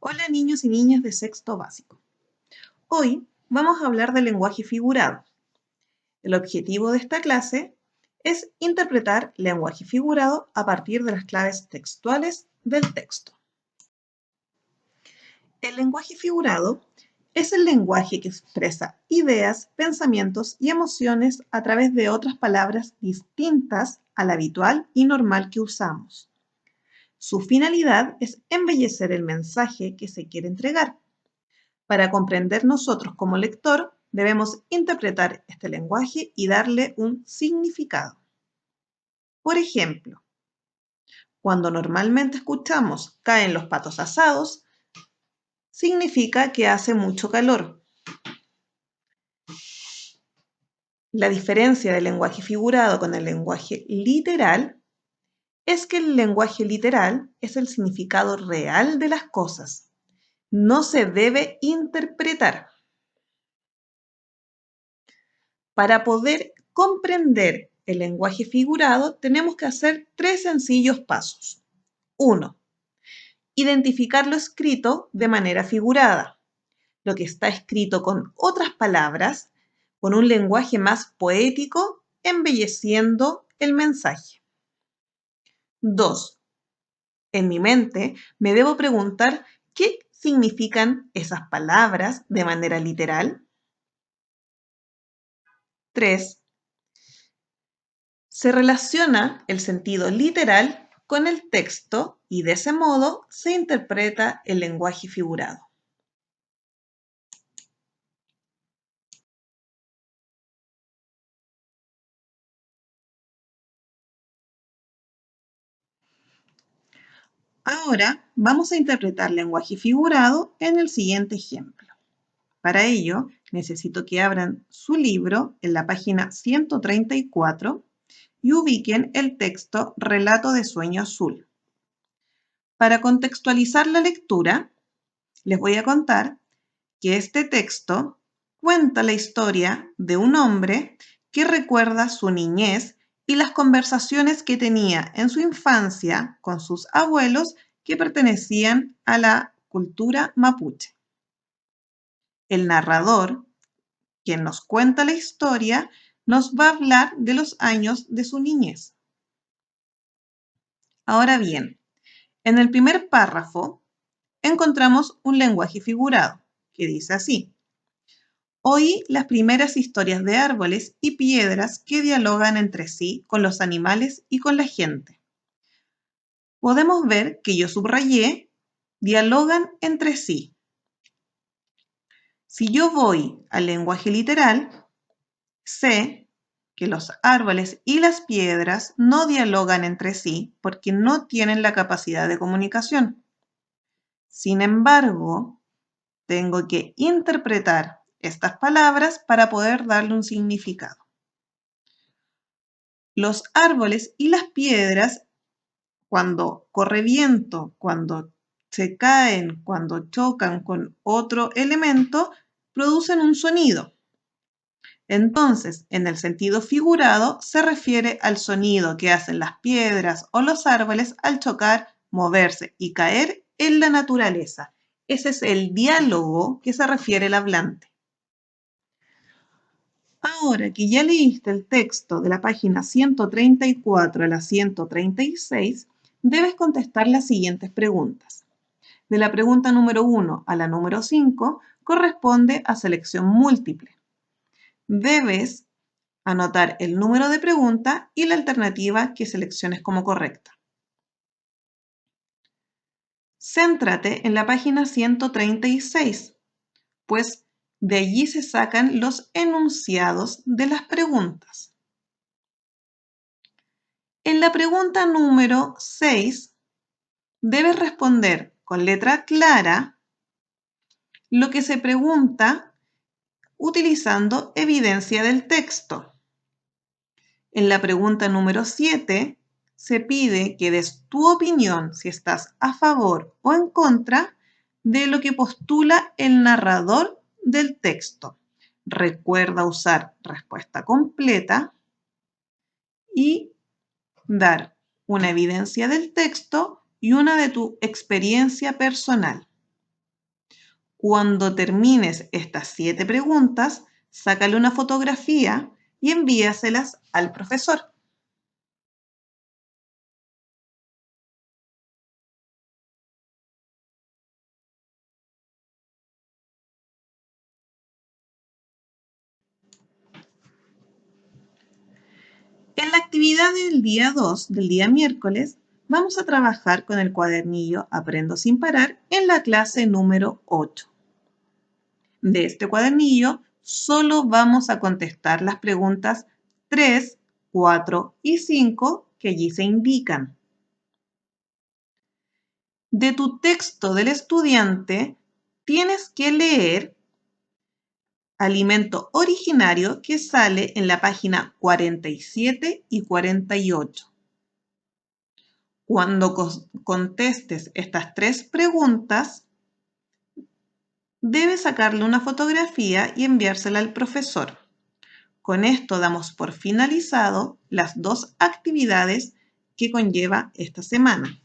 Hola niños y niñas de sexto básico. Hoy vamos a hablar del lenguaje figurado. El objetivo de esta clase es interpretar lenguaje figurado a partir de las claves textuales del texto. El lenguaje figurado es el lenguaje que expresa ideas, pensamientos y emociones a través de otras palabras distintas al habitual y normal que usamos. Su finalidad es embellecer el mensaje que se quiere entregar. Para comprender nosotros como lector, debemos interpretar este lenguaje y darle un significado. Por ejemplo, cuando normalmente escuchamos "caen los patos asados", significa que hace mucho calor. La diferencia del lenguaje figurado con el lenguaje literal es que el lenguaje literal es el significado real de las cosas. No se debe interpretar. Para poder comprender el lenguaje figurado, tenemos que hacer 3 sencillos pasos. 1. Identificar lo escrito de manera figurada. Lo que está escrito con otras palabras, con un lenguaje más poético, embelleciendo el mensaje. 2. En mi mente me debo preguntar qué significan esas palabras de manera literal. 3. Se relaciona el sentido literal con el texto y de ese modo se interpreta el lenguaje figurado. Ahora vamos a interpretar lenguaje figurado en el siguiente ejemplo. Para ello, necesito que abran su libro en la página 134 y ubiquen el texto Relato de Sueño Azul. Para contextualizar la lectura, les voy a contar que este texto cuenta la historia de un hombre que recuerda su niñez y las conversaciones que tenía en su infancia con sus abuelos que pertenecían a la cultura mapuche. El narrador, quien nos cuenta la historia, nos va a hablar de los años de su niñez. Ahora bien, en el primer párrafo encontramos un lenguaje figurado que dice así: oí las primeras historias de árboles y piedras que dialogan entre sí con los animales y con la gente. Podemos ver que yo subrayé dialogan entre sí. Si yo voy al lenguaje literal, sé que los árboles y las piedras no dialogan entre sí porque no tienen la capacidad de comunicación. Sin embargo, tengo que interpretar estas palabras para poder darle un significado. Los árboles y las piedras, cuando corre viento, cuando se caen, cuando chocan con otro elemento, producen un sonido. Entonces, en el sentido figurado, se refiere al sonido que hacen las piedras o los árboles al chocar, moverse y caer en la naturaleza. Ese es el diálogo que se refiere el hablante. Ahora que ya leíste el texto de la página 134 a la 136, debes contestar las siguientes preguntas. De la pregunta número 1 a la número 5 corresponde a selección múltiple. Debes anotar el número de pregunta y la alternativa que selecciones como correcta. Céntrate en la página 136, pues de allí se sacan los enunciados de las preguntas. En la pregunta número 6, debes responder con letra clara lo que se pregunta utilizando evidencia del texto. En la pregunta número 7, se pide que des tu opinión si estás a favor o en contra de lo que postula el narrador del texto. Recuerda usar respuesta completa y dar una evidencia del texto y una de tu experiencia personal. Cuando termines estas 7 preguntas, sácale una fotografía y envíaselas al profesor. En la actividad del día 2, del día miércoles, vamos a trabajar con el cuadernillo Aprendo sin parar en la clase número 8. De este cuadernillo, solo vamos a contestar las preguntas 3, 4 y 5 que allí se indican. De tu texto del estudiante, tienes que leer Alimento originario que sale en la página 47 y 48. Cuando contestes estas 3 preguntas, debes sacarle una fotografía y enviársela al profesor. Con esto damos por finalizado las 2 actividades que conlleva esta semana.